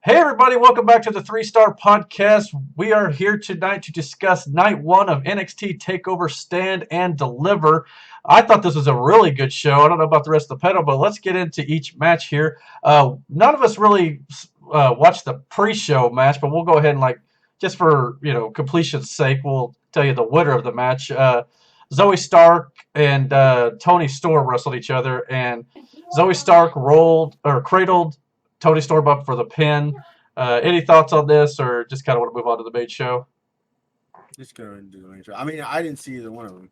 Hey, everybody, welcome back to the Three Star Podcast. We are here tonight to discuss night one of NXT Takeover Stand and Deliver. I thought this was a really good show. I don't know about the rest of the panel, but let's get into each match here. None of us really watched the pre-show match, but we'll go ahead and, just for completion's sake, we'll tell you the winner of the match. Zoe Stark and Tony Storm wrestled each other, and Zoe Stark cradled Tony Storm up for the pin. Any thoughts on this, or just kind of want to move on to the main show? Just go and do the main show. I mean, I didn't see either one of them.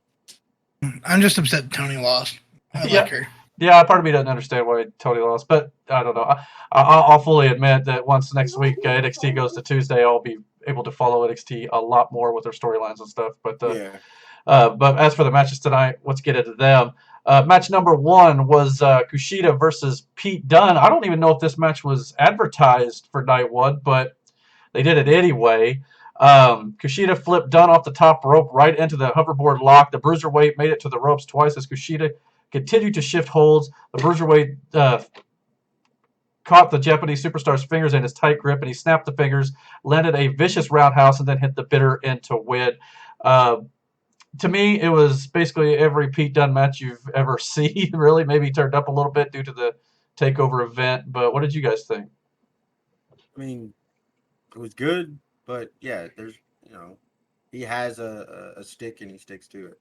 I'm just upset Tony lost. I like her. Yeah, part of me doesn't understand why Tony lost, but I don't know. I'll fully admit that once next week NXT goes to Tuesday, I'll be able to follow NXT a lot more with their storylines and stuff. But as for the matches tonight, let's get into them. Match number one was Kushida versus Pete Dunne. I don't even know if this match was advertised for night one, but they did it anyway. Kushida flipped Dunne off the top rope right into the hoverboard lock. The Bruiserweight made it to the ropes twice as Kushida continued to shift holds. The Bruiserweight caught the Japanese superstar's fingers in his tight grip, and he snapped the fingers, landed a vicious roundhouse, and then hit the bitter end to win. To me, it was basically every Pete Dunne match you've ever seen, really. Maybe turned up a little bit due to the Takeover event, but what did you guys think? I mean, it was good, but yeah, there's, he has a stick and he sticks to it.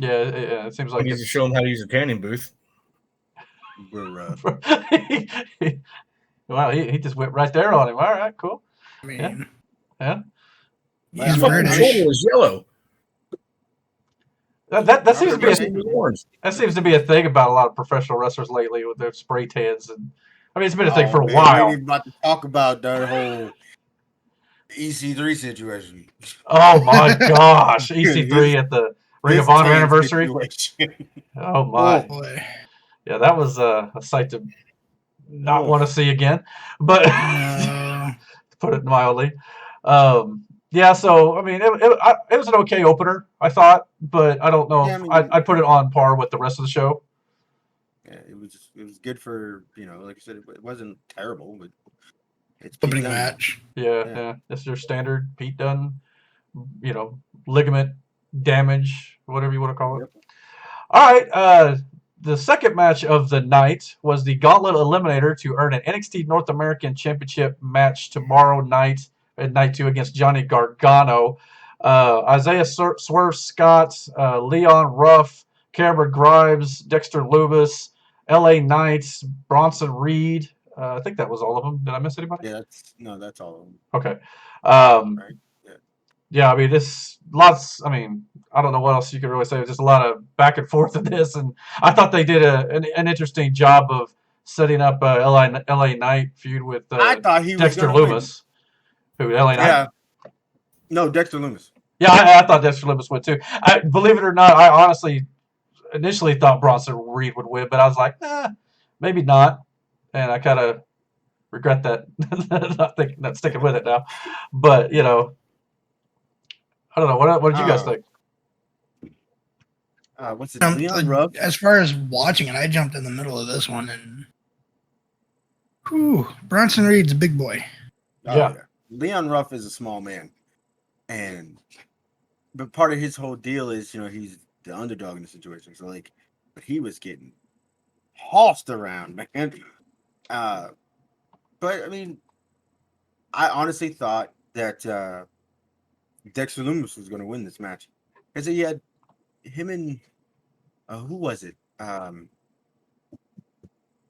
Yeah, it seems like he needs to show him how to use a tanning booth. Wow, he just went right there on him. All right, cool. I mean, yeah. He's British. Shoulder was yellow. That seems to be that seems to be a thing about a lot of professional wrestlers lately with their spray tans, and I mean it's been a thing for a while. We're about to talk about that whole EC3 situation. Oh my gosh, EC3 at the Ring of Honor anniversary. Oh my, boy. Yeah, that was a sight to not want to see again, but to put it mildly. Yeah, so I mean, it was an okay opener, I thought, but I don't know if I'd put it on par with the rest of the show. Yeah, it was good for like I said, it wasn't terrible, but it's opening match. Yeah, it's your standard Pete Dunne, ligament damage, whatever you want to call it. Yep. All right, the second match of the night was the Gauntlet Eliminator to earn an NXT North American Championship match tomorrow night at night 2 against Johnny Gargano. Isaiah Swerve Scott, Leon Ruff, Cameron Grimes, Dexter Lumis, LA Knight, Bronson Reed. I think that was all of them. Did I miss anybody? Yeah, that's all of them. Okay. Right. Yeah, I mean, I mean, I don't know what else you could really say. There's just a lot of back and forth in this, and I thought they did an interesting job of setting up LA Knight feud with I thought he Dexter was Lumis. Who, LA Knight? Yeah. No, Dexter Lumis. Yeah, I thought Dexter Lumis would too. Believe it or not, I honestly initially thought Bronson Reed would win, but I was like, maybe not. And I kind of regret that, not sticking with it now. But, I don't know. What did you guys think? What's it? Leon Ruff? As far as watching it, I jumped in the middle of this one, and Bronson Reed's a big boy. Yeah. Leon Ruff is a small man, but part of his whole deal is he's the underdog in the situation. So but he was getting tossed around, man. But I mean, I honestly thought that Dexter Lumis was going to win this match because he had him and who was it?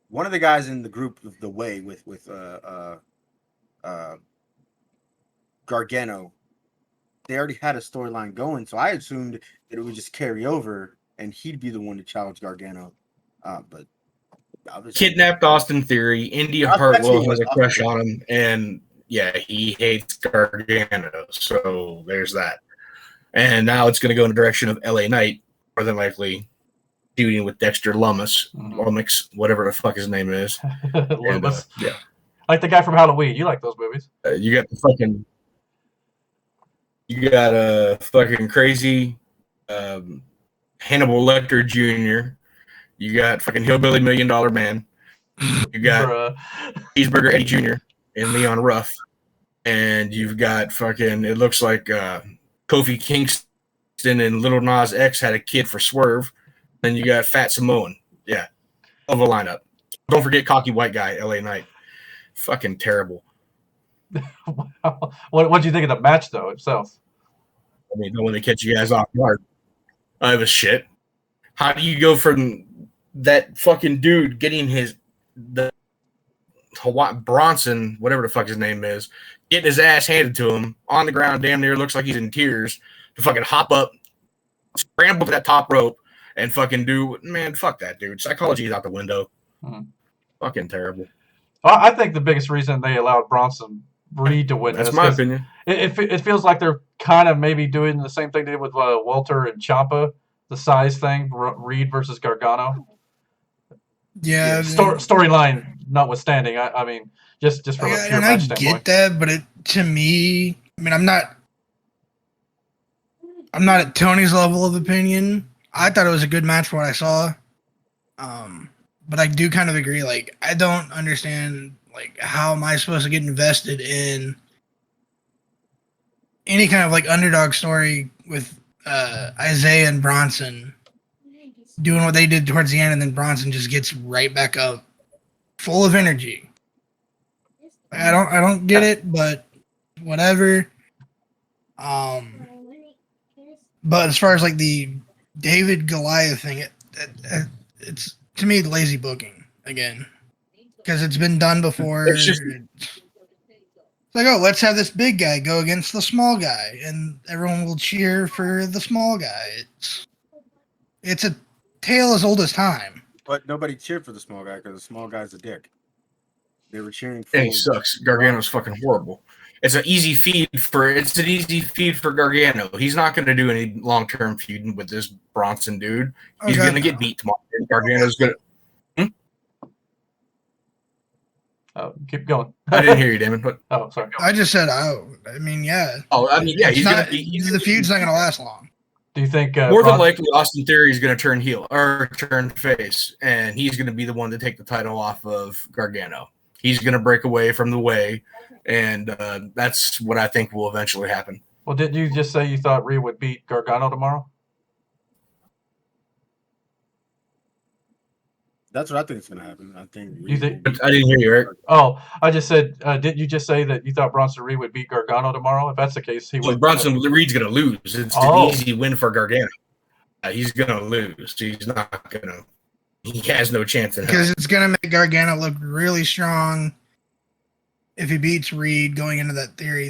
One of the guys in the group of the Way with Gargano, they already had a storyline going, so I assumed that it would just carry over and he'd be the one to challenge Gargano. But kidnapped Austin Theory. India Hartwell has a crush on him, and yeah, he hates Gargano. So there's that. And now it's going to go in the direction of LA Knight, more than likely feuding with Dexter Lumis, Lumix, whatever the fuck his name is. Lumis. Yeah. Like the guy from Halloween. You like those movies. You got a fucking crazy Hannibal Lecter Jr. You got fucking Hillbilly $1 Million Man. You got Cheeseburger Eddie Jr. and Leon Ruff, and you've got fucking. It looks like Kofi Kingston and Little Nas X had a kid for Swerve. Then you got Fat Samoan. Yeah, of a lineup. Don't forget Cocky White Guy, LA Knight. Fucking terrible. Wow. What do you think of the match though itself? I mean, don't want to catch you guys off guard. It was shit. How do you go from that fucking dude getting the Bronson, whatever the fuck his name is, getting his ass handed to him on the ground, damn near looks like he's in tears, to fucking hop up, scramble to that top rope, and fucking man, fuck that dude. Psychology is out the window. Fucking terrible. Well, I think the biggest reason they allowed Bronson Reed to win That's my opinion. It feels like they're kind of maybe doing the same thing they did with Walter and Ciampa, the size thing, Reed versus Gargano. Yeah. Storyline notwithstanding, I mean, just from a pure match standpoint. I get that, but to me, I mean, I'm not at Tony's level of opinion. I thought it was a good match for what I saw. But I do kind of agree. Like, I don't understand, like, how am I supposed to get invested in any kind of, like, underdog story with Isaiah and Bronson doing what they did towards the end, and then Bronson just gets right back up, full of energy. I don't get it, but whatever. But as far as, like, the David Goliath thing, it's, to me, lazy booking again, because it's been done before. It's just like, oh, let's have this big guy go against the small guy, and everyone will cheer for the small guy. It's a tale as old as time. But nobody cheered for the small guy because the small guy's a dick. They were cheering for. And he sucks. Gargano's fucking horrible. It's an easy feed for Gargano. He's not going to do any long-term feuding with this Bronson dude. He's going to get beat tomorrow. And Gargano's going to... Oh, keep going. I didn't hear you, Damon. But... Oh, sorry. I just said, I mean, yeah. Oh, I mean, yeah. The feud's not going to last long. Do you think... more than likely, Austin Theory is going to turn heel or turn face, and he's going to be the one to take the title off of Gargano. He's going to break away from the way, and that's what I think will eventually happen. Well, did you just say you thought Rhea would beat Gargano tomorrow? That's what I think is going to happen. I think. I didn't hear you, Eric. Oh, I just said, did you just say that you thought Bronson Reed would beat Gargano tomorrow? If that's the case, he would. Bronson Reed's going to lose. It's an easy win for Gargano. He's going to lose. He's not going to. He has no chance in hell. Because it's going to make Gargano look really strong if he beats Reed going into that theory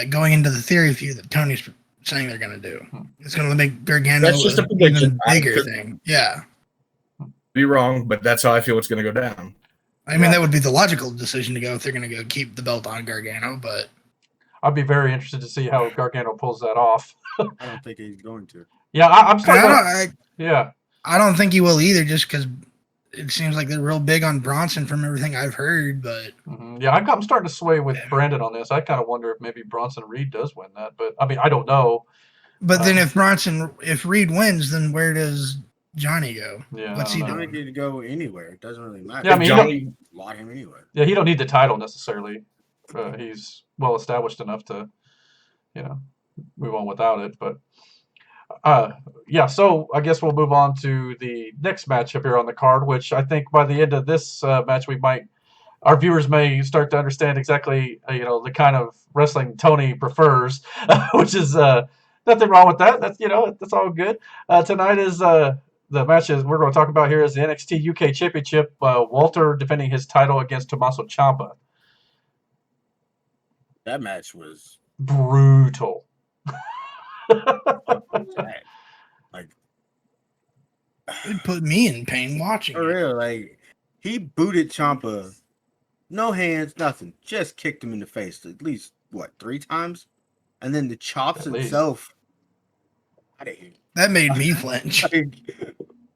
going into the theory feud that Tony's saying they're going to do. It's going to make Gargano that's just a even bigger thing. Yeah. Be wrong, but that's how I feel it's going to go down. I mean, that would be the logical decision to go if they're going to go keep the belt on Gargano, but... I'd be very interested to see how Gargano pulls that off. I don't think he's going to. Yeah, I'm starting yeah. I don't think he will either, just because it seems like they're real big on Bronson from everything I've heard. But yeah, I'm starting to sway with Brandon on this. I kind of wonder if maybe Bronson Reed does win that, but I mean, I don't know. But then if Reed wins, then where does Johnny go? Yeah, what's he doing? Johnny can go anywhere. It doesn't really matter. Yeah, I mean, Johnny lock him anywhere. Yeah, he don't need the title necessarily. He's well established enough to, move on without it. But yeah, so I guess we'll move on to the next matchup here on the card, which I think by the end of this match, our viewers may start to understand exactly, the kind of wrestling Tony prefers, which is nothing wrong with that. That's, that's all good. Tonight is the matches we're going to talk about here is the NXT UK Championship. Walter defending his title against Tommaso Ciampa. That match was brutal. Like, it put me in pain watching. For real, like he booted Ciampa, no hands, nothing, just kicked him in the face at least 3 times, and then the chops himself. That made me flinch.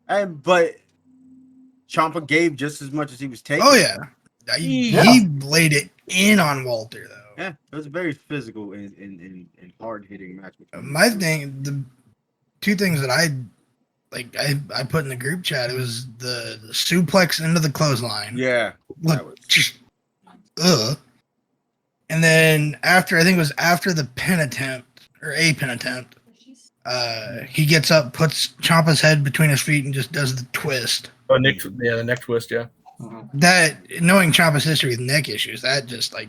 But Ciampa gave just as much as he was taking. Oh yeah, he laid it in on Walter though. Yeah, it was a very physical and hard hitting match. My thing, the 2 things that I put in the group chat, it was the suplex into the clothesline. Yeah, look, just ugh. And then after, I think it was after the pin attempt, or a pin attempt, he gets up, puts Ciampa's head between his feet, and just does the twist. Oh, the neck twist, yeah. That, knowing Ciampa's history with neck issues, that just like...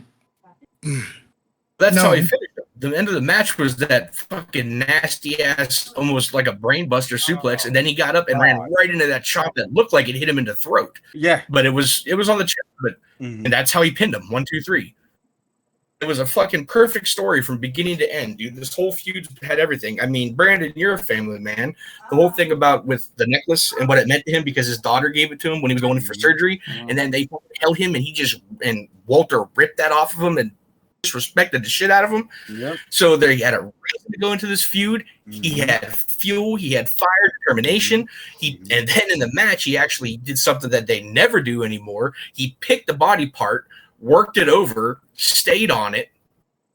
That's how he finished it. The end of the match was that fucking nasty ass, almost like a brain buster suplex, and then he got up and ran right into that chop that looked like it hit him in the throat. Yeah, but it was on the chest, and that's how he pinned him. 1, 2, 3. It was a fucking perfect story from beginning to end, dude. This whole feud had everything. I mean, Brandon, you're a family man. The whole thing about with the necklace and what it meant to him because his daughter gave it to him when he was going in for surgery, and then they held him, and Walter ripped that off of him and disrespected the shit out of him. Yep. So there, he had a reason to go into this feud. He had fuel. He had fire, determination. And then in the match, he actually did something that they never do anymore. He picked the body part, worked it over, stayed on it,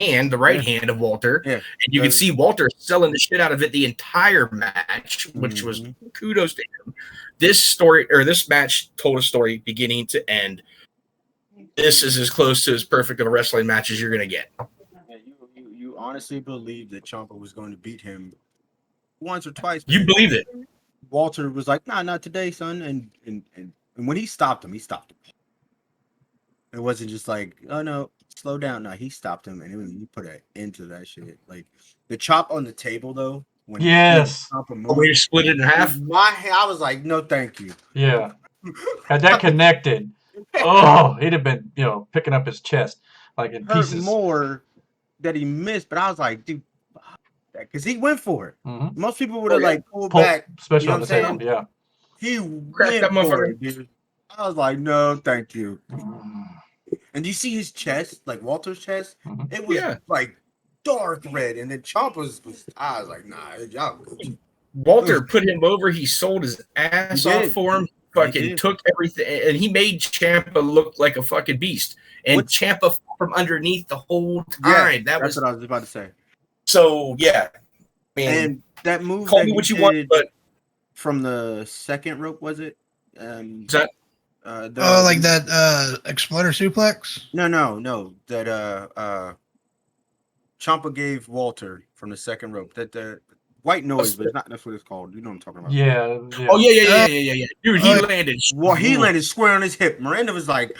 and the right hand of Walter. Yeah. And you can see Walter selling the shit out of it the entire match, which was kudos to him. This match told a story beginning to end. This is as close to as perfect of a wrestling match as you're going to get. Yeah, you honestly believed that Ciampa was going to beat him once or twice. You believed it. Walter was like, nah, not today, son. And when he stopped him, It wasn't just like, oh, no, slow down. No, he stopped him, and he put an end to that shit. Like, the chop on the table, though. When you split it in half? I was like, no, thank you. Yeah. Had that connected... Oh, he'd have been, picking up his chest like in pieces. More that he missed, but I was like, dude, because he went for it. Mm-hmm. Most people would have pulled back, especially on the table. Yeah, he went for it, dude. I was like, no, thank you. And you see his chest, like Walter's chest, it was like dark red, and then Ciampa's was. I was like, nah, y'all. Walter put him over. He sold his ass off for him. Fucking took everything, and he made Ciampa look like a fucking beast. And Ciampa from underneath the whole time. Yeah, that's what I was about to say. So yeah, and that move. Call me what you want, but from the second rope, was it? Is that? Like that exploder suplex? No. That Ciampa gave Walter from the second rope. That white noise, but that's what it's called. You know what I'm talking about. Yeah. Oh, yeah. Dude, he landed. Well, he landed square on his hip. Miranda was like,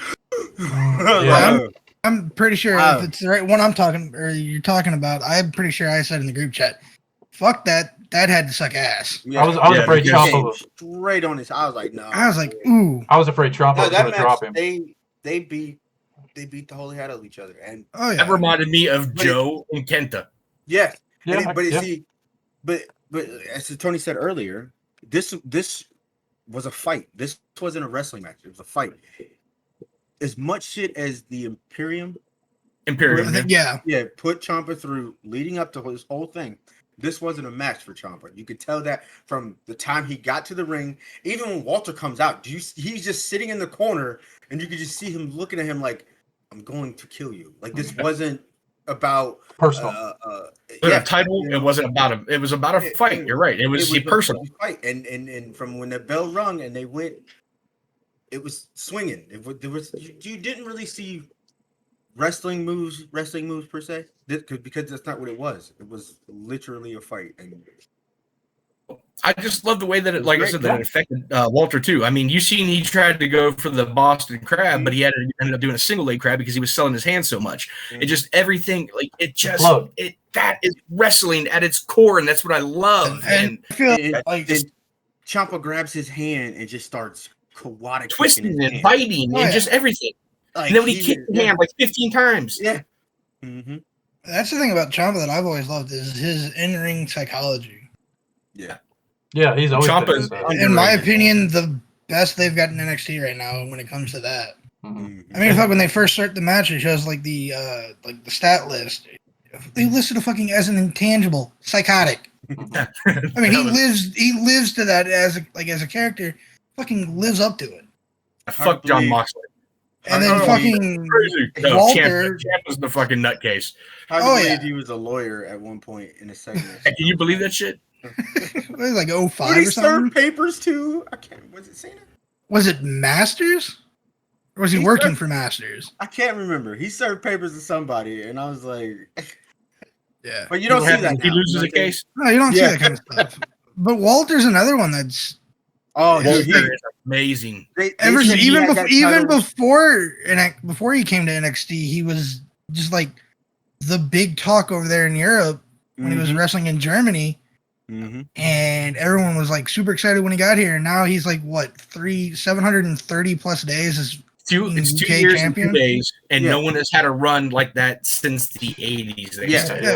I'm pretty sure if it's the right one you're talking about, I'm pretty sure I said in the group chat, fuck that. That had to suck ass. Yeah. I was afraid Ciampa was straight on his. I was like, no. I was like, ooh. I was afraid Ciampa was going to drop him. They beat the holy hell out of each other. And that reminded me of Joe and Kenta. Yeah. But as Tony said earlier, this was a fight. This wasn't a wrestling match. It was a fight. As much shit as the Imperium, put Ciampa through leading up to this whole thing. This wasn't a match for Ciampa. You could tell that from the time he got to the ring. Even when Walter comes out, he's just sitting in the corner, and you could just see him looking at him like, "I'm going to kill you." Like this wasn't about personal. A title. It wasn't about it was about a fight. You're right. It was personal fight. And from when the bell rung and they went, it was swinging. There was you didn't really see wrestling moves per se, because that's not what it was. It was literally a fight. And I just love the way that it affected Walter too. I mean, you seen he tried to go for the Boston Crab, but he ended up doing a single leg crab because he was selling his hand so much. It just everything that is wrestling at its core, and that's what I love. And I feel like Ciampa grabs his hand and just starts karate twisting and biting and just everything. Like, and then when he kicked his hand like 15 times. Yeah. Mm-hmm. That's the thing about Ciampa that I've always loved is his in-ring psychology. Yeah. Yeah, he's always Ciampa's in my opinion, the best they've got in NXT right now when it comes to that. Mm-hmm. I mean, when they first start the match, it shows like the stat list. They listed a fucking as an intangible, psychotic. I mean, he lives to that as a character, fucking lives up to it. Fuck John Moxley. And then fucking Walter. Ciampa's the fucking nutcase. I believe he was a lawyer at one point in a segment. Can you believe that shit? It was like 05 or something. Papers too. I can't. Was it Cena? Was it Masters? Or was he working for Masters? I can't remember. He served papers to somebody, and I was like, yeah. But you don't see that. He loses a case. No, you don't see that kind of stuff. But Walter's another one that's dude, he is amazing. Even before he came to NXT, he was just like the big talk over there in Europe when he was wrestling in Germany. And everyone was like super excited when he got here. And now he's like, what, 730 plus days as it's 2 years and 2 days, and no one has had a run like that since the 80s.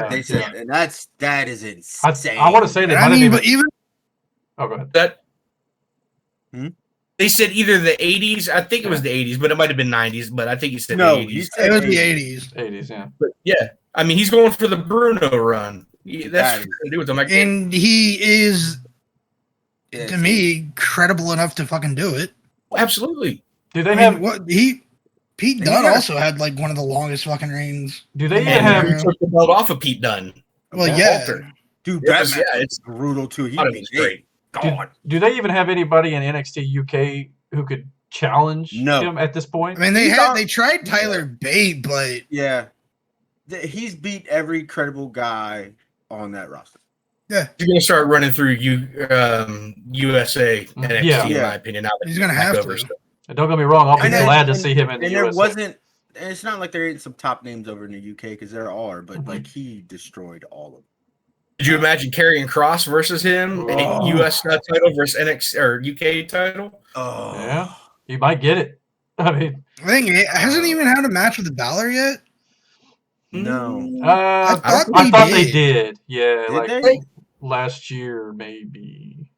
They said, and that is insane. I want to say that. Oh, go ahead. They said either the 80s. I think it was the 80s, but it might have been 90s. But I think he said the 80s. It was the 80s. 80s, yeah. But yeah, I mean, he's going for the Bruno run. That's what to do with him. And he is, to me, credible enough to fucking do it. Absolutely. Do they have Pete Dunne also had like one of the longest fucking reigns. Do they even have took the belt off of Pete Dunne? Well, yeah, Walter. Dude, it's brutal too. He was great. Do they even have anybody in NXT UK who could challenge him at this point? I mean, they tried Tyler Bate, but he's beat every credible guy on that roster. Yeah, he's gonna start running through USA NXT, in my opinion. Now he's gonna have to. And don't get me wrong, I'll be glad to see him in the USA. It's not like there ain't some top names over in the UK because there are, but like he destroyed all of them. Did you imagine Karrion Kross versus him? A US title versus NXT or UK title? Oh, yeah, he might get it. I mean, I think it hasn't even had a match with the Balor yet. No, I thought they did. Yeah, did they? last year maybe.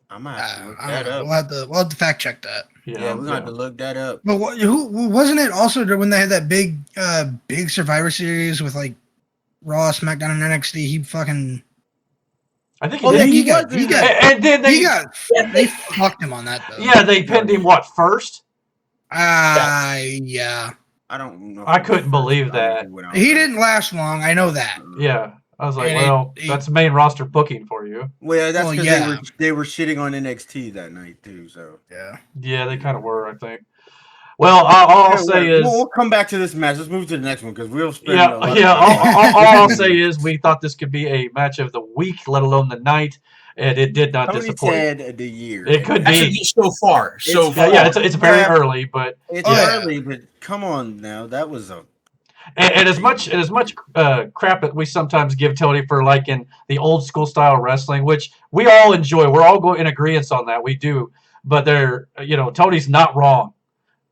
I'm gonna have to look that up. We'll have to fact check that. Yeah, we're gonna have to look that up. But who wasn't it also when they had that big Survivor Series with like Raw, SmackDown, and NXT? He fucking. I think he got. And then they fucked him on that though. Yeah, they pinned him first? Yeah. I don't know. I couldn't believe that. He didn't last long. I know that. Yeah. I was like, that's main roster booking for you. Well, that's because they were shitting on NXT that night too. So yeah, they kind of were. I think. Well, all I'll say is we'll come back to this match. Let's move to the next one because we'll spend. All I'll say is we thought this could be a match of the week, let alone the night, and it did not disappoint. Said the year. It could be so far. Yeah, it's very early, but it's early. But come on now, that was a. And as much crap that we sometimes give Tony for liking the old school style wrestling, which we all enjoy, we're all in agreement on that. We do, but Tony's not wrong.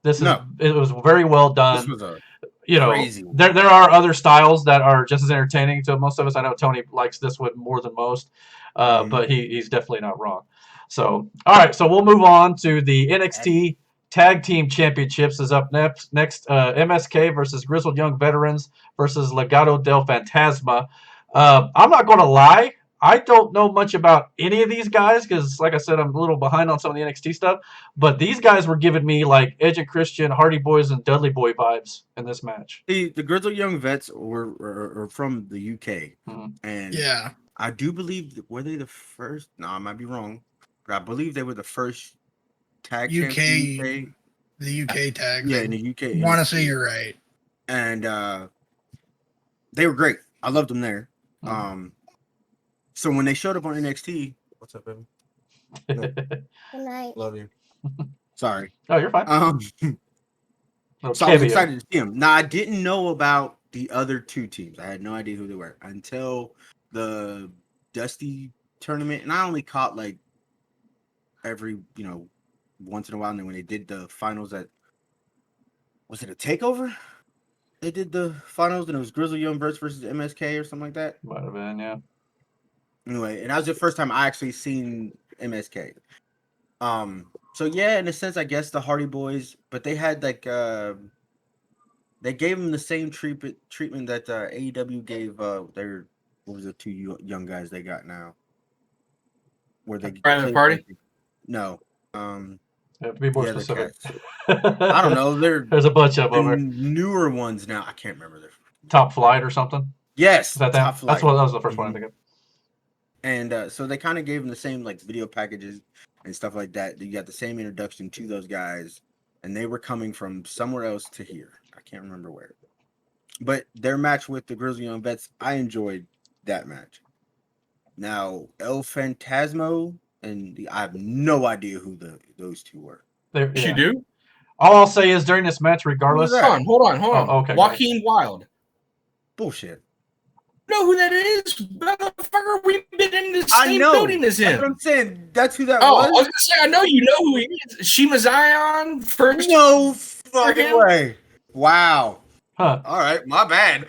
It was very well done. This was crazy. There are other styles that are just as entertaining to most of us. I know Tony likes this one more than most, but he's definitely not wrong. So all right, so we'll move on to the NXT Tag Team Championships is up next. MSK versus Grizzled Young Veterans versus Legado del Fantasma. I'm not going to lie. I don't know much about any of these guys because, like I said, I'm a little behind on some of the NXT stuff. But these guys were giving me like Edge and Christian, Hardy Boys, and Dudley Boy vibes in this match. The Grizzled Young Vets were from the UK. And I do believe, were they the first? No, I might be wrong. But I believe they were the first tag UK. The UK tag. Yeah, in the UK. I want to say you're right. And they were great. I loved them there. So when they showed up on NXT, what's up, baby? Good night. Love you. Sorry. Oh, you're fine. So I was excited to see them. Now I didn't know about the other two teams. I had no idea who they were until the Dusty tournament, and I only caught like every once in a while. And then when they did the finals, was it a Takeover? They did the finals, and it was Grizzled Young versus MSK or something like that. Might have been, yeah. Anyway, and that was the first time I actually seen MSK. So yeah, in a sense, I guess the Hardy Boys, but they had like they gave them the same treatment that AEW gave their what was the two young guys they got now? Where they Private Party? No. To be more specific. I don't know. There's a bunch of them. Newer ones now. I can't remember their Top Flight or something. Yes, is that Top Flight. That was the first one I think of. And so they kind of gave them the same like video packages and stuff like that. You got the same introduction to those guys and they were coming from somewhere else to here. I can't remember where. But their match with the Grizzly Young Vets, I enjoyed that match. Now, El Phantasmo and I have no idea who those two were. You do? All I'll say is during this match, regardless. Hold on. Oh, okay. Joaquin Wilde. Bullshit. Know who that is, motherfucker? We've been in the same building as him. That's what I'm saying. That's who that was. I was gonna say, I know you know who he is. Shima Zion first. No fucking way. Wow. Huh. All right, my bad.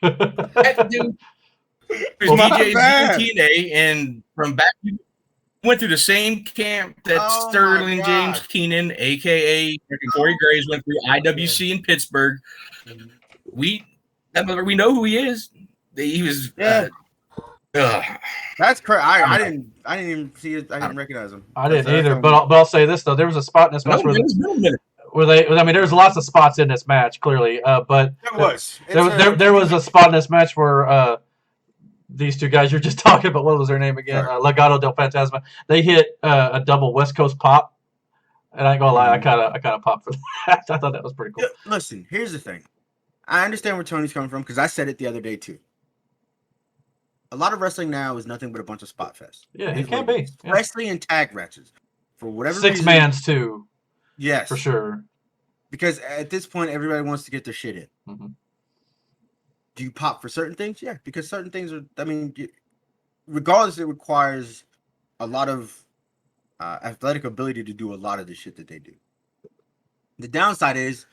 That dude was DJ's TNA, and from back went through the same camp that Sterling James Keenan, aka Corey Graves, went through IWC in Pittsburgh. We know who he is. He was. That's crazy. I didn't even see it. I didn't recognize him. I didn't either. But I'll say this though: there was a spot in this match where they. I mean, there's lots of spots in this match, clearly. But there was a spot in this match where these two guys you're just talking about. What was their name again? Legado del Fantasma. They hit a double West Coast pop, and I ain't gonna lie, I kind of popped for that. I thought that was pretty cool. Listen, here's the thing. I understand where Tony's coming from because I said it the other day too. A lot of wrestling now is nothing but a bunch of spot fests. Yeah, it can be. Especially in tag matches. For whatever reason. 6-mans too. Yes. For sure. Because at this point, everybody wants to get their shit in. Mm-hmm. Do you pop for certain things? Yeah, because certain things are, I mean, regardless, it requires a lot of athletic ability to do a lot of the shit that they do. The downside is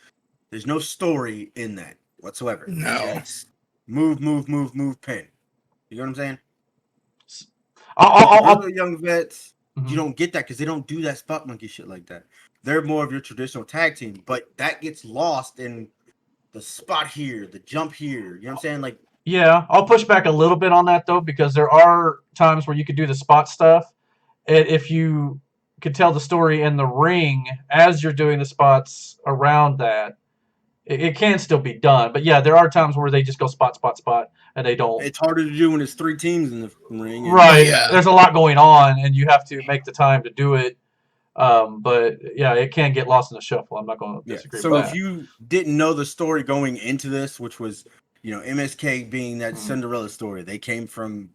there's no story in that whatsoever. No. It's move, pin. You know what I'm saying? All young vets, you don't get that because they don't do that spot monkey shit like that. They're more of your traditional tag team, but that gets lost in the spot here, the jump here. You know what I'm saying? Like, yeah, I'll push back a little bit on that though, because there are times where you could do the spot stuff, and if you could tell the story in the ring as you're doing the spots around that, it can still be done. But yeah, there are times where they just go spot, and they don't. It's harder to do when there's 3 teams in the ring. Right. Yeah. There's a lot going on, and you have to make the time to do it. But yeah, it can get lost in the shuffle. I'm not going to disagree with that. So if you didn't know the story going into this, which was, MSK being that Cinderella story, they came from,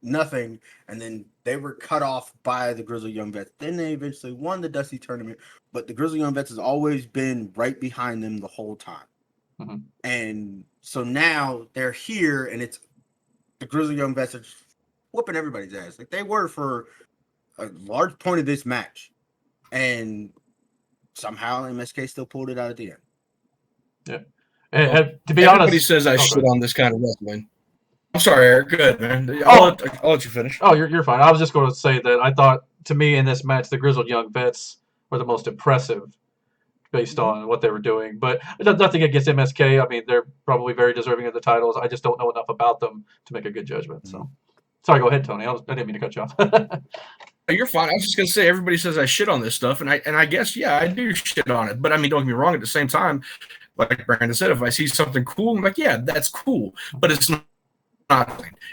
nothing, and then they were cut off by the Grizzly Young Vets. Then they eventually won the Dusty tournament, but the Grizzly Young Vets has always been right behind them the whole time. Mm-hmm. And so now they're here, and it's the Grizzly Young Vets are just whooping everybody's ass. Like they were for a large point of this match, and somehow MSK still pulled it out at the end. Yeah, and to be honest, everybody says I shit on this kind of wrestling. I'm sorry, Eric. Good, man. I'll let you finish. Oh, you're fine. I was just going to say that I thought, to me, in this match, the Grizzled Young Vets were the most impressive based on what they were doing. But nothing against MSK. I mean, they're probably very deserving of the titles. I just don't know enough about them to make a good judgment. So, sorry. Go ahead, Tony. I didn't mean to cut you off. You're fine. I was just going to say, everybody says I shit on this stuff, and I guess, yeah, I do shit on it. But, I mean, don't get me wrong. At the same time, like Brandon said, if I see something cool, I'm like, yeah, that's cool. But it's not.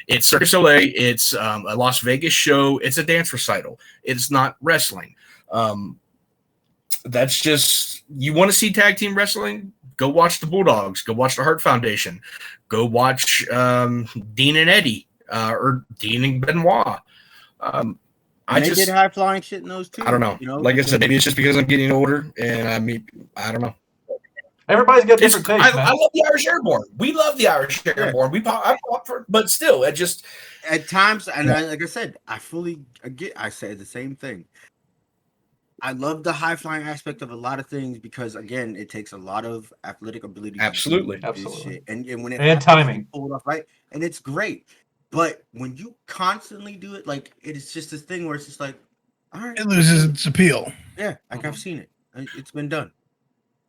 It's Circus Soleil. It's a Las Vegas show. It's a dance recital. It's not wrestling. That's just, you want to see tag team wrestling? Go watch the Bulldogs. Go watch the Hart Foundation. Go watch Dean and Eddie or Dean and Benoit. They did high flying shit in those too. I don't know. Like I said, maybe it's just because I'm getting older, and I don't know. Everybody's got different tastes, man. I love the Irish Airborne. We love the Irish Airborne. I pop for, but still, it just at times, and like I said, I say the same thing. I love the high flying aspect of a lot of things because, again, it takes a lot of athletic ability. Absolutely. Shit. And when it happens, timing, pull it off right, and it's great. But when you constantly do it, like it is just this thing where it's just like, all right, it loses its appeal. Yeah, like I've seen it. It's been done.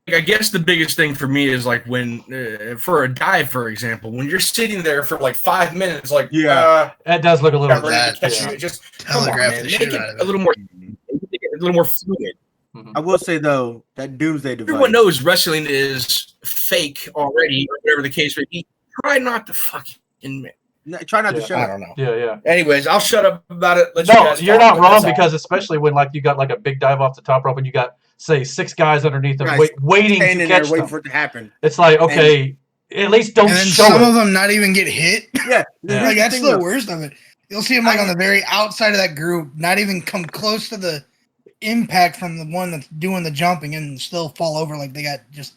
I guess the biggest thing for me is like when, for a dive, for example, when you're sitting there for like 5 minutes, like that does look a little bad. Just telegraph the shit out of it. A little more fluid. Mm-hmm. I will say though that Doomsday device. Everyone knows wrestling is fake already, or whatever the case may be. Try not to fucking. Try not to shut up. I don't know. Yeah. Anyways, I'll shut up about it. You're not wrong because especially when like you got like a big dive off the top rope and you got say 6 guys underneath them, Guys waiting to standing catch there waiting them. for it to happen. It's like, okay, at least don't And then show some it. of them not even get hit. Yeah, Like that's the worst of it. You'll see them like on the very outside of that group, not even come close to the impact from the one that's doing the jumping and still fall over like they got just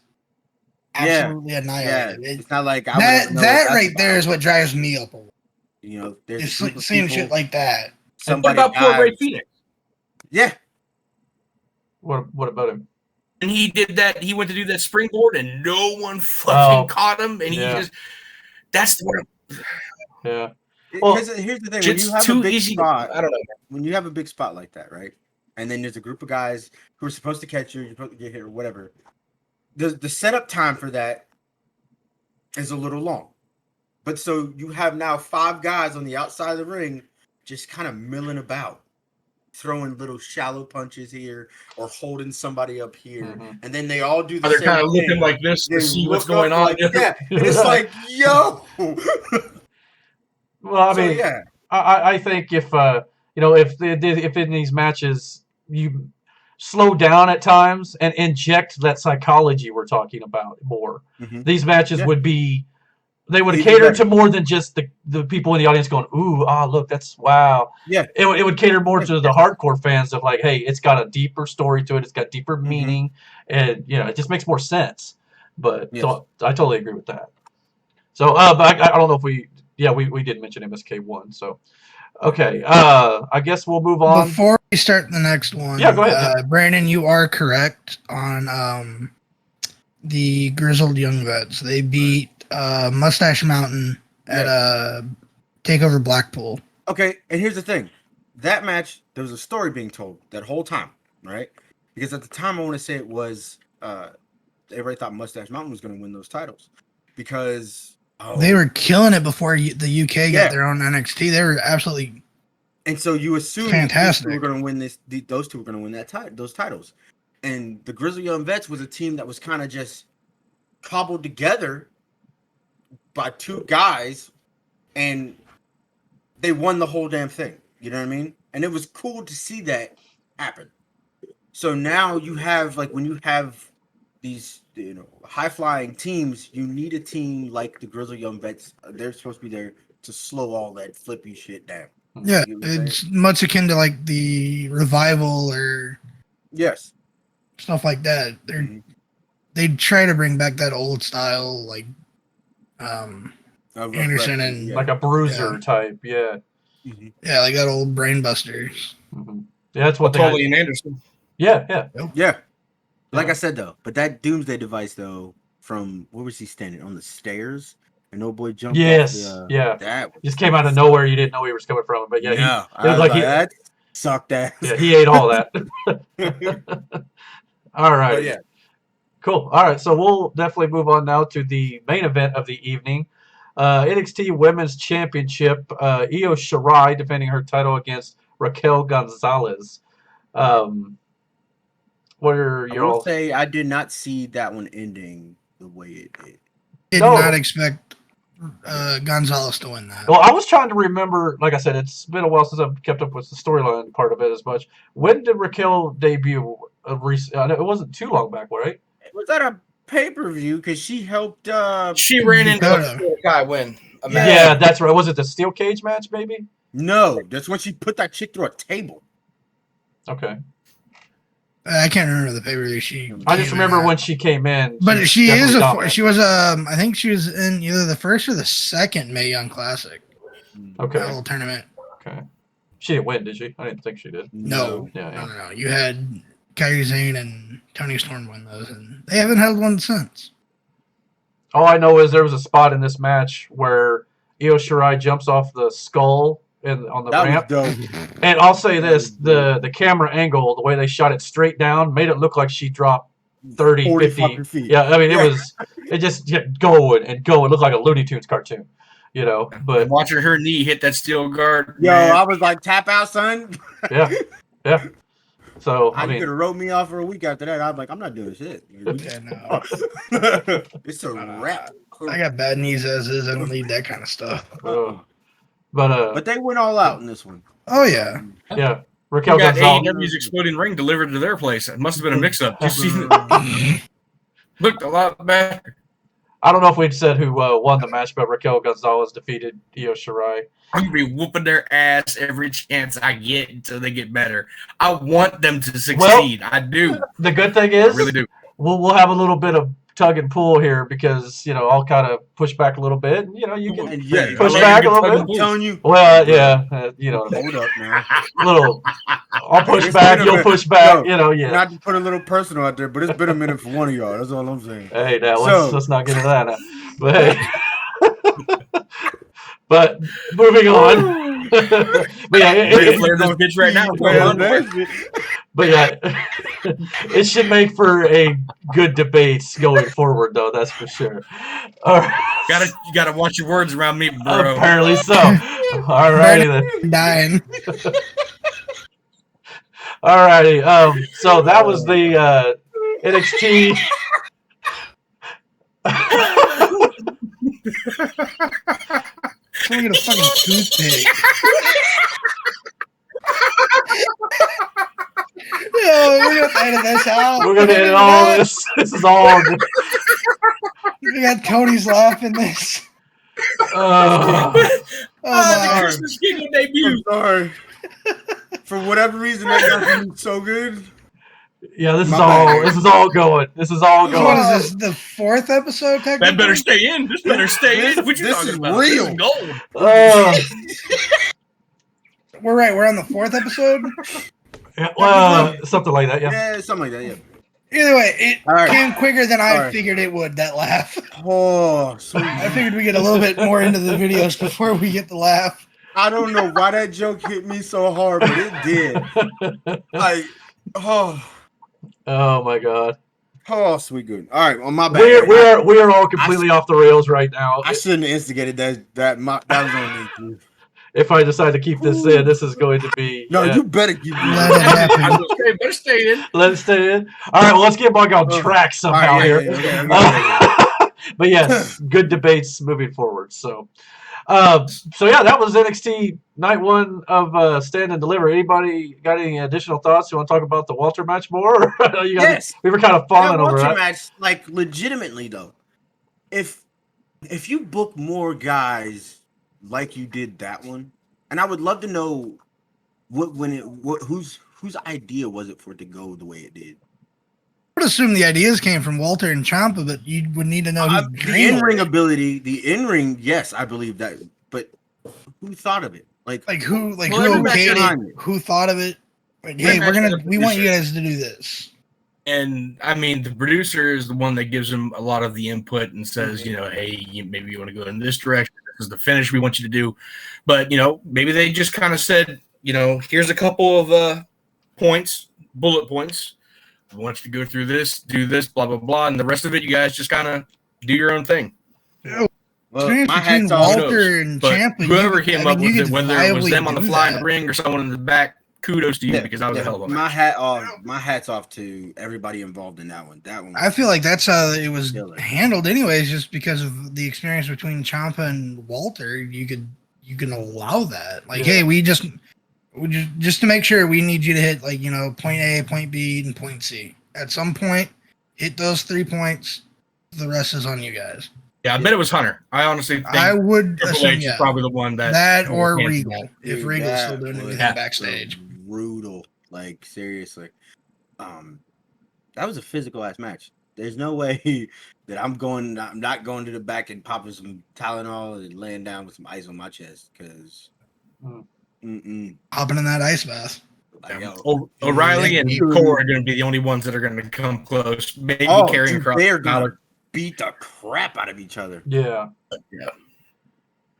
absolutely annihilated. Yeah, it's not like that right there is what drives me up a lot. You know, there's Just a group of seeing people, shit like that. Somebody what about poor Ray dies. Phoenix? Yeah. What about him? And he did that. He went to do that springboard, and no one fucking caught him. And he just—that's what. Yeah. Well, here's the thing: when you have a big spot, I don't know. When you have a big spot like that, right? And then there's a group of guys who are supposed to catch you, you're supposed to get hit or whatever. The setup time for that is a little long. But so you have now 5 guys on the outside of the ring just kind of milling about, throwing little shallow punches here or holding somebody up here. And then they all do the They're same kind of thing. looking like this to see what's look going on. like, yeah. And it's like, yo. Well, I mean, I think if if in these matches you slow down at times and inject that psychology we're talking about more, these matches would be. They would cater to more than just the people in the audience going, ooh, look, that's wow. Yeah. It would cater more to the hardcore fans of like, hey, it's got a deeper story to it. It's got deeper meaning. And, it just makes more sense. But so I totally agree with that. So, but I don't know if we did mention MSK1. So, okay. I guess we'll move on. Before we start the next one. Yeah, go ahead. Brandon, you are correct on the Grizzled Young Vets. They beat Mustache Mountain at Takeover Blackpool. Okay, and here's the thing. That match, there was a story being told that whole time, right? Because at the time, I want to say it was, everybody thought Mustache Mountain was going to win those titles. Because... they were killing it before the UK got their own NXT. They were absolutely... And so you assume fantastic. Those two were going to win those two were going to win those titles. And the Grizzly Young Vets was a team that was kind of just cobbled together by 2 guys, and they won the whole damn thing. You know what I mean? And it was cool to see that happen. So now you have, like, when you have these, high-flying teams, you need a team like the Grizzly Young Vets. They're supposed to be there to slow all that flippy shit down. Yeah, it's much akin to, like, the Revival or... Yes. Stuff like that. They try to bring back that old style, like... Anderson and like a bruiser type, yeah, like that old brainbusters. Yeah, that's what Tully and Anderson. Yeah. Like I said though, but that Doomsday device though, from where was he standing on the stairs? And no boy jumped. That just came out of nowhere. You didn't know he was coming from, but it was like that sucked ass. Yeah, he ate all that. All right. Yeah. Cool. All right, so we'll definitely move on now to the main event of the evening. NXT Women's Championship. Io Shirai defending her title against Raquel Gonzalez. What are your? I will say I did not see that one ending the way it did. Did not expect Gonzalez to win that. Well, I was trying to remember. Like I said, it's been a while since I've kept up with the storyline part of it as much. When did Raquel debut? It wasn't too long back, right? Was that a pay-per-view? Because she helped. She ran into a guy win. Yeah, that's right. Was it the steel cage match, maybe? No, that's when she put that chick through a table. Okay. I can't remember the pay-per-view. I just remember when she came in. But she was I think she was in either the first or the second Mae Young Classic. Okay. That little tournament. Okay. She didn't win, did she? I didn't think she did. No. No. You had Kairi Sane and Toni Storm win those, and they haven't held one since. All I know is there was a spot in this match where Io Shirai jumps off the skull on the ramp. Was dope. And I'll say this, the camera angle, the way they shot it straight down, made it look like she dropped 30, 50 feet. Yeah, I mean, it just kept going and going. It looked like a Looney Tunes cartoon, but watching her knee hit that steel guard. Yo, man. I was like, tap out, son. Yeah. So I mean, could have wrote me off for a week after that. I'm like, I'm not doing shit. It's a wrap. I got bad knees as is. I don't need that kind of stuff. But they went all out in this one. Oh yeah. Yeah. Raquel got Gonzalez. AEW's Exploding Ring delivered to their place. It must have been a mix-up. Looked a lot better. I don't know if we'd said who won the match, but Raquel Gonzalez defeated Io Shirai. I'm gonna be whooping their ass every chance I get until they get better. I want them to succeed. I do. The good thing is, I really do. We'll have a little bit of tug and pull here because I'll kind of push back a little bit. And, you can push back a little bit. I'm telling you. Well, yeah, Hold up now. I'll push back. You'll push back. Yeah. Not to put a little personal out there, but it's been a minute for one of y'all. That's all I'm saying. Hey, now let's not get into that. Now. But hey. But moving on. But yeah, this bitch right now. But yeah, it should make for a good debate going forward, though. That's for sure. All right. You gotta watch your words around me, bro. Apparently so. All righty then. Dying. All righty. So that was the NXT. Can we get a fucking toothpick? Yo, we're gonna edit this out. We're gonna edit all this. This is all. We got Tony's laughing this. The Christmas King debut. I'm sorry. For whatever reason, that got me so good. Yeah, this is all going. This is all going. What is this? The fourth episode? That better stay in. This better stay in. What you this talking is about? real. This is gold. We're right. We're on the fourth episode. Yeah, something like that. Yeah, something like that. Yeah. Either way, it right. came quicker than I figured it would. That laugh. Oh, sweet. I figured we get a little bit more into the videos before we get the laugh. I don't know why that joke hit me so hard, but it did. Oh my god. Oh, sweet good. All right, on my bad. We are all completely off the rails right now. I shouldn't have instigated that. That was on me. If I decide to keep this in, this is going to be. No, you better keep Let it happen. Better stay in. Let it stay in. All right, well, let's get back on track somehow here. But yes, good debates moving forward. So yeah, that was NXT night one of Stand and Deliver. Anybody got any additional thoughts? You want to talk about the Walter match more? Yes, we were kind of fawning over that. Walter match, like legitimately though. If you book more guys like you did that one, and I would love to know whose idea was it for it to go the way it did. I would assume the ideas came from Walter and Ciampa, but you would need to know the in-ring ability. The in-ring, yes, I believe that. But who thought of it? Like who okayed it? Who thought of it? Like, hey, we want you guys to do this. And I mean, the producer is the one that gives them a lot of the input and says, hey, maybe you want to go in this direction. This is the finish we want you to do. But maybe they just kind of said, here's a couple of bullet points. I want you to go through this, do this, blah, blah, blah. And the rest of it, you guys just kind of do your own thing. Well, my hat's off. Walter and Ciampa, whoever came up with it, whether it was them on the fly in the ring or someone in the back, kudos to you because that was a hell of a match. My hat's off to everybody involved in that one. I feel like that's how it was handled anyways, just because of the experience between Ciampa and Walter. You can allow that. Like, hey, we just to make sure, we need you to hit point A, point B, and point C. At some point, hit those 3 points. The rest is on you guys. Yeah, I bet it was Hunter. I honestly think I would assume is probably the one that or Regal. If Regal's still doing anything backstage. Brutal. Like, seriously. That was a physical ass match. There's no way that I'm not going to the back and popping some Tylenol and laying down with some ice on my chest because hopping in that ice bath. O'Reilly and Core are going to be the only ones that are going to come close. Maybe carrying across. They're going to beat the crap out of each other. Yeah. I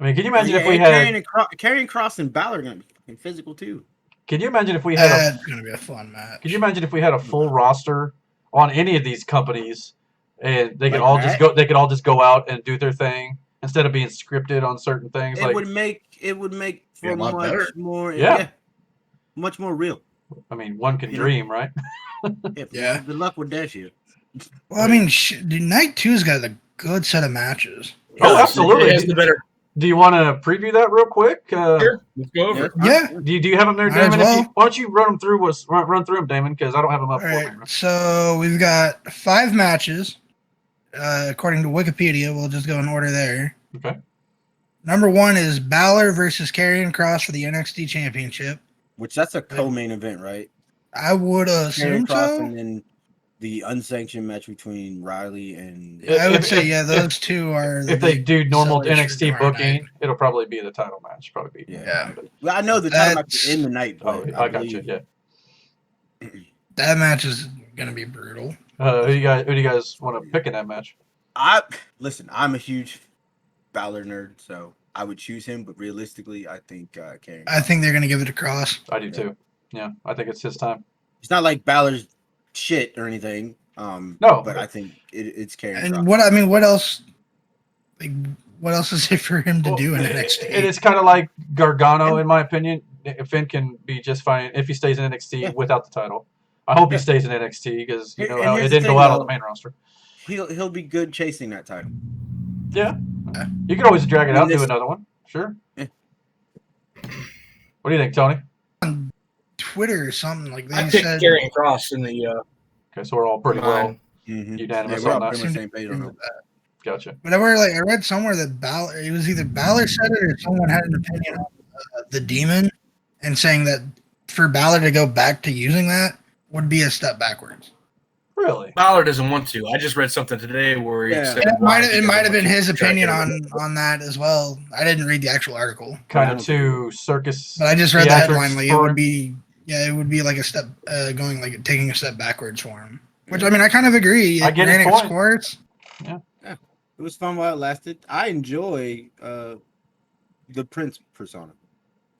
mean, can you imagine if we had Karrion Kross and Balor going to be physical too? Can you imagine if we had it's going to be a fun match? Can you imagine if we had a full roster on any of these companies, and they could all just go out and do their thing instead of being scripted on certain things? It would make for much more real. I mean, one can dream, right? Yeah. Good luck with that shit. Well, I mean, Night 2's got a good set of matches. Oh, absolutely. It has the Do you want to preview that real quick? Sure, let's go over it. Yeah. Do you have them there, Might as Damon? well. Why don't you run them through? Run through them, Damon, because I don't have them up All for right. me. So we've got 5 matches. According to Wikipedia, we'll just go in order there. Okay. Number 1 is Balor versus Karrion Kross for the NXT Championship. Which that's a co-main event, right? I would assume Karrion Kross so. and then the unsanctioned match between Riley and. I would say, those two are. If they do normal sellers for NXT tomorrow booking, night. it'll probably be the title match. Probably be. Yeah. Well, I know the title match is in the night, Oh, but I got you. Yeah. That match is gonna be brutal. Who do you guys want to pick in that match? Listen. I'm a huge Balor nerd, so I would choose him. But realistically, I think Karrion. I think they're gonna give it to Kross. I do too. Yeah, I think it's his time. It's not like Balor's shit or anything. No, but I think it's Karrion. And what else? Like, what else is it for him to do in NXT? It is kind of like Gargano, in my opinion. Finn can be just fine if he stays in NXT without the title. I hope he stays in NXT because you know how it didn't go out on the main roster. He'll be good chasing that title. Yeah, you can always drag it out, do another one. Sure. Yeah. What do you think, Tony? On Twitter or something like they I picked said. Karrion Kross in the. Okay, so we're all pretty well Mm-hmm. unanimous we're on all that. pretty much the same page on that. Gotcha. But I read somewhere that Balor, it was either Balor said it or someone had an opinion on the Demon, and saying that for Balor to go back to using that would be a step backwards. Really? Balor doesn't want to. I just read something today where he said it might have been his opinion on that as well. I didn't read the actual article. Kind of too circus. But I just read the headline. Like, it would him. be like a step going like taking a step backwards for him. Which I mean, I kind of agree. I get his point. Course. Yeah, it was fun while it lasted. I enjoy the Prince persona.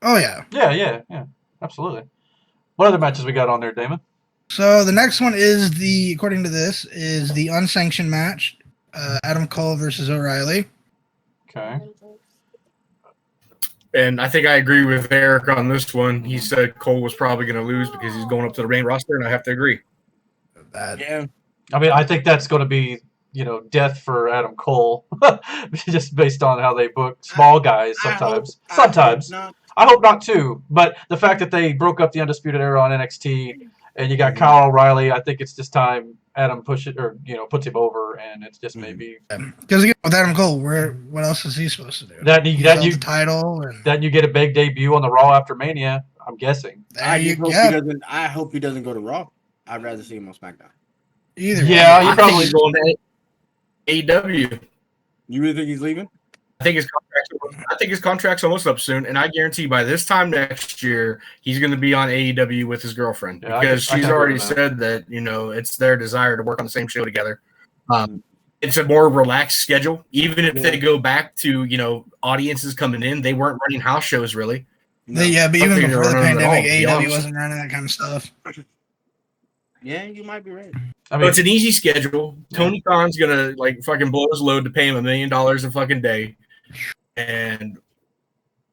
Oh yeah. Yeah, absolutely. What other matches we got on there, Damon? So the next one is according to this, is the unsanctioned match, Adam Cole versus O'Reilly. Okay. And I think I agree with Eric on this one. He said Cole was probably going to lose because he's going up to the main roster, and I have to agree. Yeah. I mean, I think that's going to be, death for Adam Cole, just based on how they book small guys sometimes. I hope not too. But the fact that they broke up the Undisputed Era on NXT, and you got Kyle O'Reilly, I think it's this time Adam puts him over, and it's just maybe because again with Adam Cole, what else is he supposed to do? The title, and then you get a big debut on the Raw after Mania. I'm guessing. I hope he doesn't go to Raw. I'd rather see him on SmackDown. Either yeah, way. you probably he's going to AEW. You really think he's leaving? I think his contract's almost up soon, and I guarantee by this time next year he's going to be on AEW with his girlfriend because she's already said that it's their desire to work on the same show together. It's a more relaxed schedule. Even if they go back to audiences coming in, they weren't running house shows really. But even before the pandemic, AEW wasn't running that kind of stuff. Yeah, you might be right. I mean, it's an easy schedule. Tony Khan's gonna fucking blow his load to pay him $1 million a fucking day, and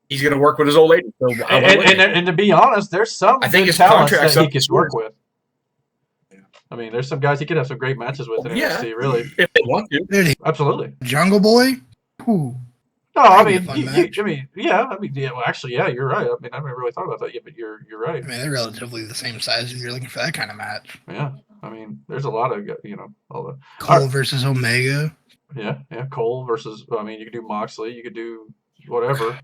he's gonna work with his old lady. So and to be honest, there's some I think his talents contract's that he up could to work with. I mean, there's some guys he could have some great matches with in NXT, really. If they want to. Dude, absolutely. Jungle Boy? Ooh. No, I mean, actually, you're right. I mean, I haven't really thought about that yet, but you're right. I mean, they're relatively the same size if you're looking for that kind of match. Yeah, I mean, there's a lot of all the Cole versus Omega. Yeah, Cole versus. I mean, you could do Moxley, you could do whatever.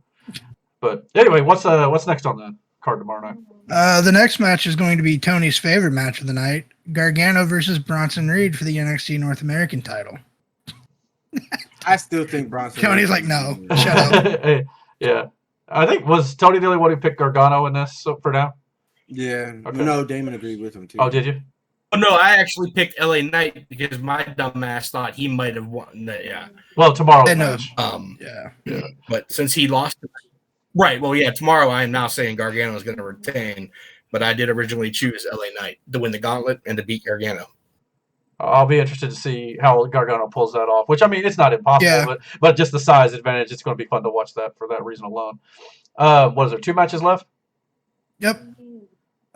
But anyway, what's next on the card tomorrow night? The next match is going to be Tony's favorite match of the night: Gargano versus Bronson Reed for the NXT North American title. I still think Bronson. Tony's like, no, shut up. Yeah, I think was Tony the only one who picked Gargano in this for now. Yeah, okay. No, Damon agreed with him too. Oh, did you? Oh, no, I actually picked LA Knight because my dumbass thought he might have won that. Yeah. Well, tomorrow's match. Yeah. But since he lost, right? Well, yeah. Tomorrow, I am now saying Gargano is going to retain, but I did originally choose LA Knight to win the gauntlet and to beat Gargano. I'll be interested to see how Gargano pulls that off. Which I mean, it's not impossible, but just the size advantage. It's going to be fun to watch that for that reason alone. What is there? 2 matches left? Yep.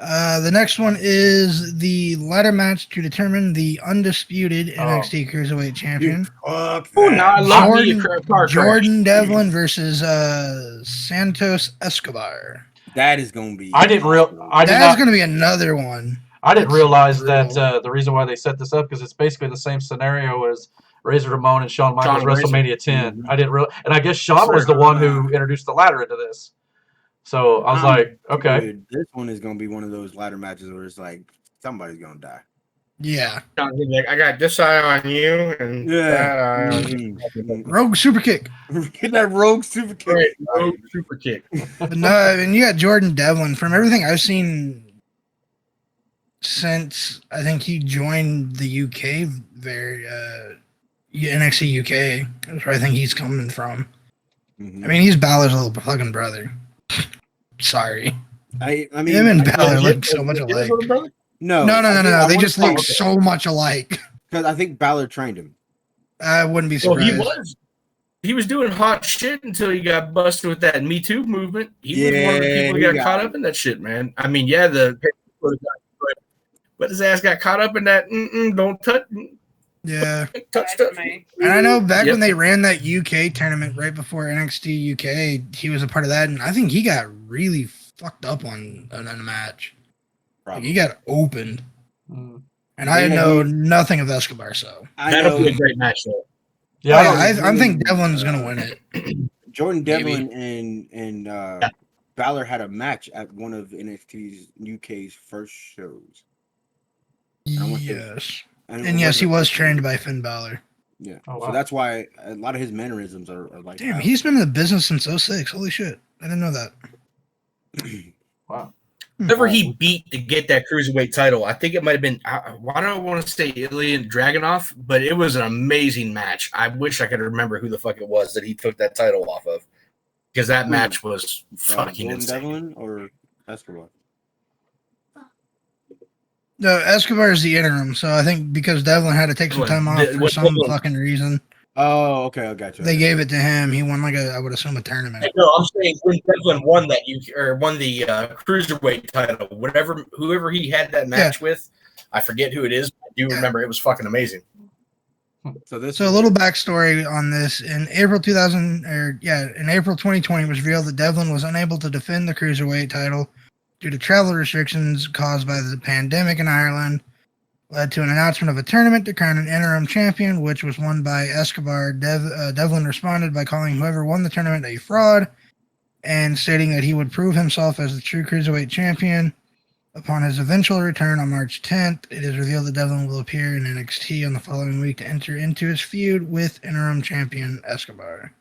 The next one is the ladder match to determine the undisputed NXT Cruiserweight Champion. Fuck Oh, now I love Jordan Devlin versus Santos Escobar. That is going to be. That's going to be another one. I didn't realize that the reason why they set this up because it's basically the same scenario as Razor Ramon and Shawn Michaels WrestleMania 10. Mm-hmm. I didn't realize, and I guess Shawn was the one who introduced the ladder into this. So I was like, okay. Dude, this one is going to be one of those ladder matches where it's like somebody's going to die. Yeah. I got this eye on you and that eye on you. Rogue super kick. Get that rogue super kick. Right, rogue super kick. But no, I mean, you got Jordan Devlin. From everything I've seen since I think he joined the UK, NXT UK, that's where I think he's coming from. Mm-hmm. I mean, he's Balor's little fucking brother. Sorry. I mean, him and Balor look so much alike. No. They just look so much alike. Because I think Balor trained him. I wouldn't be surprised. Well, he was doing hot shit until he got busted with that Me Too movement. He was one of the people who got caught up in that shit, man. I mean, yeah, but his ass got caught up in that. Don't touch. Yeah. Touch stuff. And I know back when they ran that UK tournament right before NXT UK, he was a part of that, and I think he got really fucked up on a match. Like, he got opened. And I know nothing of Escobar, so. That'll be a great match, though. Yeah, I think Devlin's going to win it. Jordan Devlin and Balor had a match at one of NXT's UK's first shows. Yes. And yes, he was trained by Finn Balor. Yeah. Oh, wow. So that's why a lot of his mannerisms are like. Damn, he's been in the business since 2006. Holy shit. I didn't know that. Wow. Whoever he beat to get that cruiserweight title, I think it might have been. Why do I want to say Ilya Dragunov? But it was an amazing match. I wish I could remember who the fuck it was that he took that title off of, because that match was fucking insane. Devlin or Escobar? No, Escobar is the interim, so I think because Devlin had to take some time off for some fucking reason. Oh, okay, I got you. They gave it to him. He won I would assume a tournament. No, I'm saying when Devlin won the cruiserweight title, whoever he had that match with, I forget who it is. I do remember it was fucking amazing. So a little backstory on this: in April 2020, it was revealed that Devlin was unable to defend the cruiserweight title due to travel restrictions caused by the pandemic in Ireland. Led to an announcement of a tournament to crown an interim champion, which was won by Escobar. Devlin responded by calling whoever won the tournament a fraud and stating that he would prove himself as the true cruiserweight champion. Upon his eventual return on March 10th, it is revealed that Devlin will appear in NXT on the following week to enter into his feud with interim champion Escobar.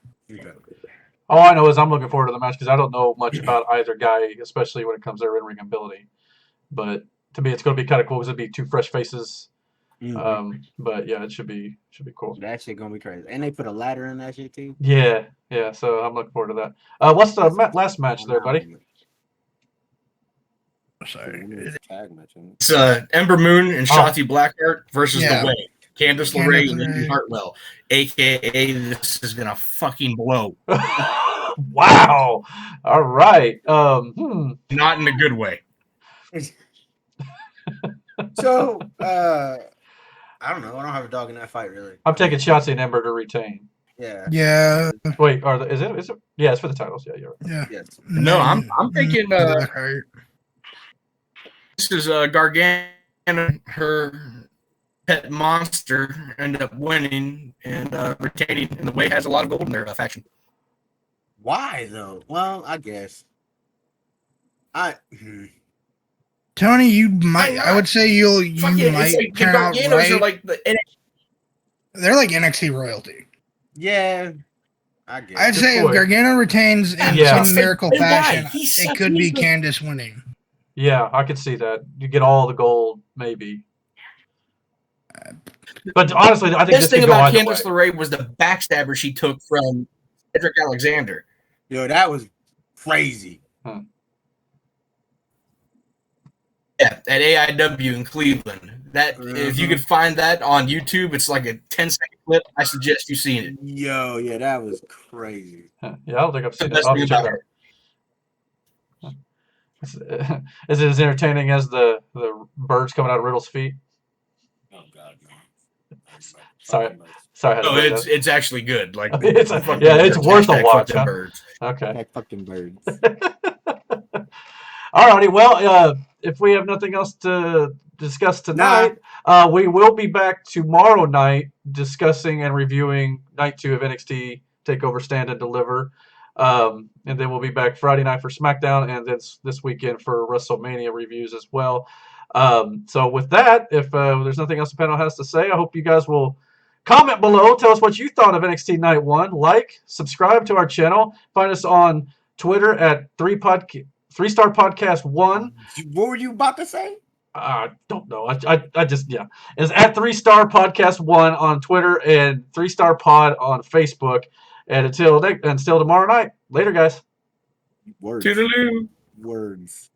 All I know is I'm looking forward to the match because I don't know much about either guy, especially when it comes to their in-ring ability. But to me, it's going to be kind of cool because it'd be two fresh faces. But yeah, it should be cool. That shit gonna be crazy, and they put a ladder in that shit too. Yeah. So I'm looking forward to that. What's the last match there, buddy? Sorry, it's Ember Moon and Shotzi Blackheart versus The Way. Candice LeRae and Indy Hartwell, aka this is gonna fucking blow. Wow. All right. Not in a good way. So, I don't know. I don't have a dog in that fight, really. I'm taking Shotzi and Ember to retain. Yeah. Wait, is it? Yeah, it's for the titles. Yeah, you're right. Yeah. Yes. No, I'm thinking. This is Gargano, her pet monster, ended up winning and retaining, and The Way has a lot of gold in their faction. Why though? Well, I guess. Tony, you might. I would say you might turn out right. Are like they're like NXT royalty. Yeah, I guess. I'd say if Gargano retains in some miracle fashion, it could be Candice winning. Yeah, I could see that. You get all the gold, maybe. But honestly, I think this thing about Candice LeRae was the backstabber she took from Cedric Alexander. Yo, that was crazy. Yeah, at AIW in Cleveland. That if you could find that on YouTube, it's like a 10-second clip. I suggest you seeing it. Yo, yeah, that was crazy. Yeah, I don't think I've seen it. Is it as entertaining as the birds coming out of Riddle's feet? Oh God, no. Sorry, I had to No, bring it's actually good. Like it's fucking it's birds. worth a Hashtag watch. fucking Huh? birds. Okay. Fucking birds. Alrighty. Well, if we have nothing else to discuss tonight, we will be back tomorrow night discussing and reviewing night 2 of NXT Takeover Stand and Deliver. And then we'll be back Friday night for SmackDown, and then this weekend for WrestleMania reviews as well. So with that, if there's nothing else the panel has to say, I hope you guys will comment below. Tell us what you thought of NXT Night 1. Like, subscribe to our channel. Find us on Twitter at 3-Star Podcast 1. What were you about to say? I don't know. I just, yeah. It's at 3-Star Podcast 1 on Twitter and 3-Star Pod on Facebook. And until tomorrow night. Later, guys. Words. Toodaloo. Words.